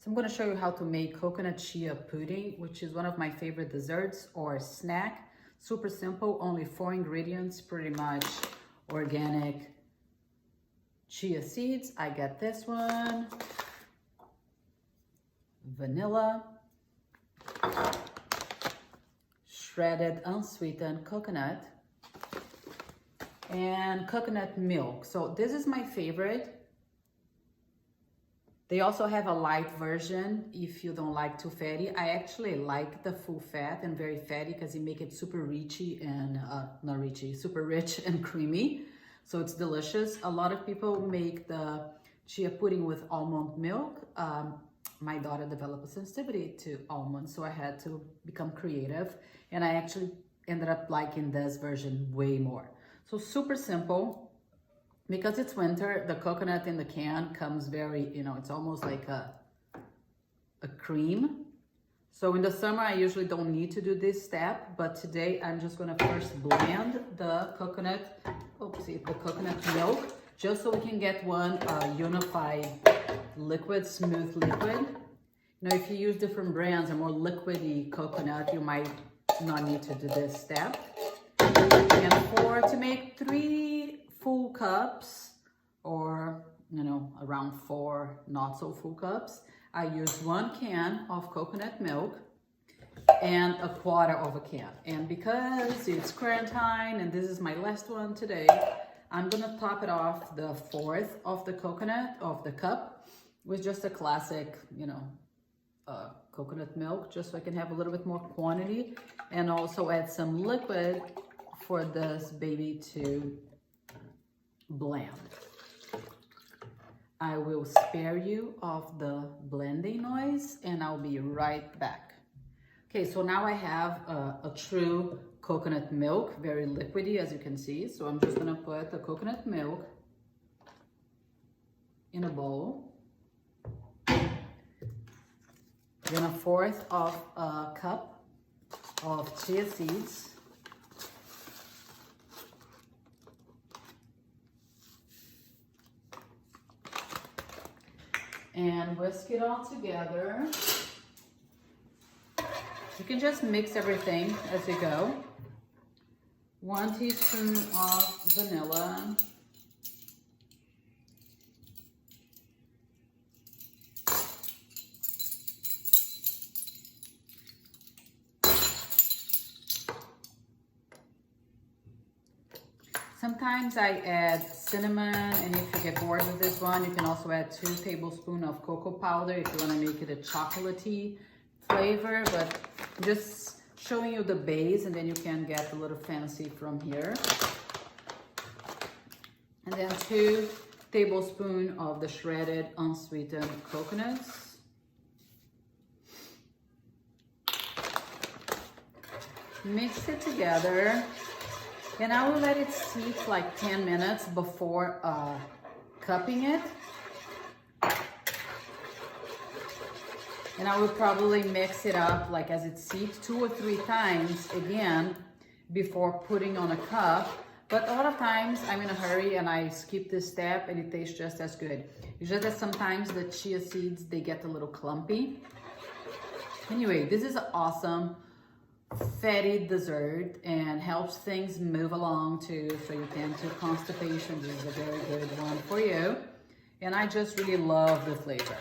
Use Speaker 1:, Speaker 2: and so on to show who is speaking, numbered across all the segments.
Speaker 1: So I'm going to show you how to make coconut chia pudding, which is one of my favorite desserts or snack. Super simple, only 4 ingredients, pretty much organic chia seeds. I got this one, vanilla, shredded unsweetened coconut, and coconut milk. So this is my favorite. They also have a light version if you don't like too fatty. I actually like the full fat and very fatty because it makes it super richy and, super rich and creamy. So it's delicious. A lot of people make the chia pudding with almond milk. My daughter developed a sensitivity to almonds, so I had to become creative. And I actually ended up liking this version way more. So super simple. Because it's winter, the coconut in the can comes very, it's almost like a cream. So in the summer, I usually don't need to do this step, but today I'm just gonna first blend the coconut milk, just so we can get one unified liquid, smooth liquid. If you use different brands or more liquidy coconut, you might not need to do this step. And to make 3 full cups, or around 4 not so full cups, I use 1 can of coconut milk and 1/4 of a can. And because it's quarantine and this is my last one today, I'm gonna top it off the 1/4 of the coconut of the cup with just a classic coconut milk, just so I can have a little bit more quantity, and also add some liquid for this baby to blend. I will spare you of the blending noise and I'll be right back. Okay, so now I have a true coconut milk, very liquidy as you can see. So I'm just gonna put the coconut milk in a bowl. Then 1/4 of a cup of chia seeds. And whisk it all together. You can just mix everything as you go. 1 teaspoon of vanilla. Sometimes I add cinnamon, and if you get bored with this one, you can also add 2 tablespoons of cocoa powder if you want to make it a chocolatey flavor, but just showing you the base, and then you can get a little fancy from here. And then 2 tablespoons of the shredded unsweetened coconuts. Mix it together. And I will let it steep like 10 minutes before cupping it. And I will probably mix it up like as it seeps 2 or 3 times again before putting on a cup. But a lot of times I'm in a hurry and I skip this step and it tastes just as good. It's just that sometimes the chia seeds, they get a little clumpy. Anyway, this is awesome. Fatty dessert and helps things move along too, so you tend to constipation. This is a very good one for you, and I just really love the flavor.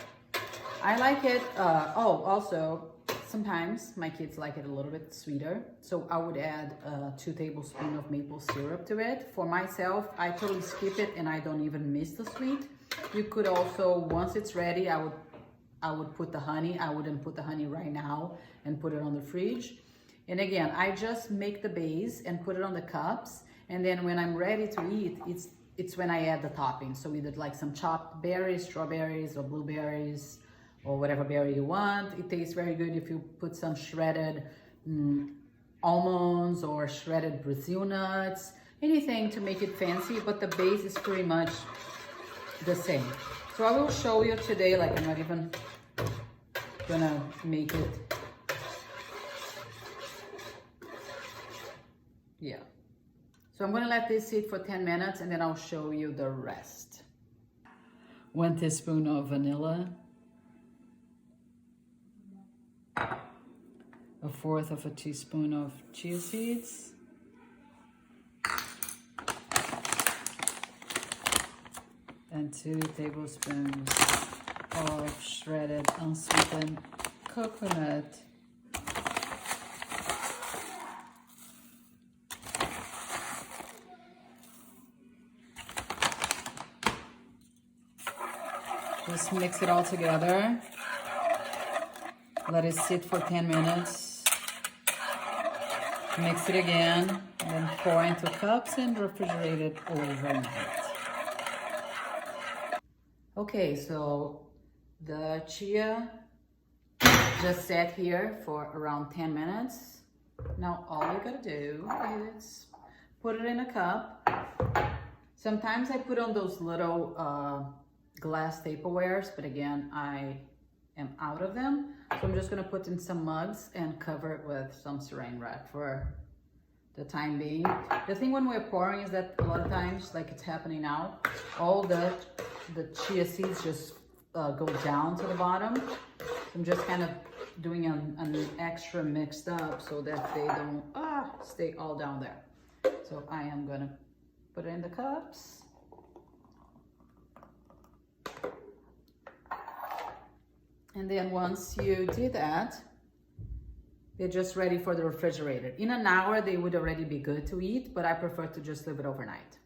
Speaker 1: I like it. Also sometimes my kids like it a little bit sweeter, so I would add 2 tablespoons of maple syrup to it. For myself, I totally skip it and I don't even miss the sweet. You could also, once it's ready, I would put the honey. I wouldn't put the honey right now and put it on the fridge. And again, I just make the base and put it on the cups. And then when I'm ready to eat, it's when I add the toppings. So either like some chopped berries, strawberries, or blueberries, or whatever berry you want. It tastes very good if you put some shredded almonds or shredded Brazil nuts, anything to make it fancy, but the base is pretty much the same. So I will show you today, like I'm not even gonna make it. Yeah. So I'm gonna let this sit for 10 minutes and then I'll show you the rest. 1 teaspoon of vanilla. 1/4 of a teaspoon of chia seeds. And 2 tablespoons of shredded unsweetened coconut. Just mix it all together. Let it sit for 10 minutes. Mix it again, and then pour into cups and refrigerate it overnight. Okay, so the chia just sat here for around 10 minutes. Now all you gotta do is put it in a cup. Sometimes I put on those little glass Tupperwares, but again, I am out of them. So I'm just gonna put in some mugs and cover it with some saran wrap for the time being. The thing when we're pouring is that a lot of times, like it's happening now, all the chia seeds just go down to the bottom. So I'm just kind of doing an extra mixed up so that they don't stay all down there. So I am gonna put it in the cups. And then once you do that, they're just ready for the refrigerator. In an hour, they would already be good to eat, but I prefer to just leave it overnight.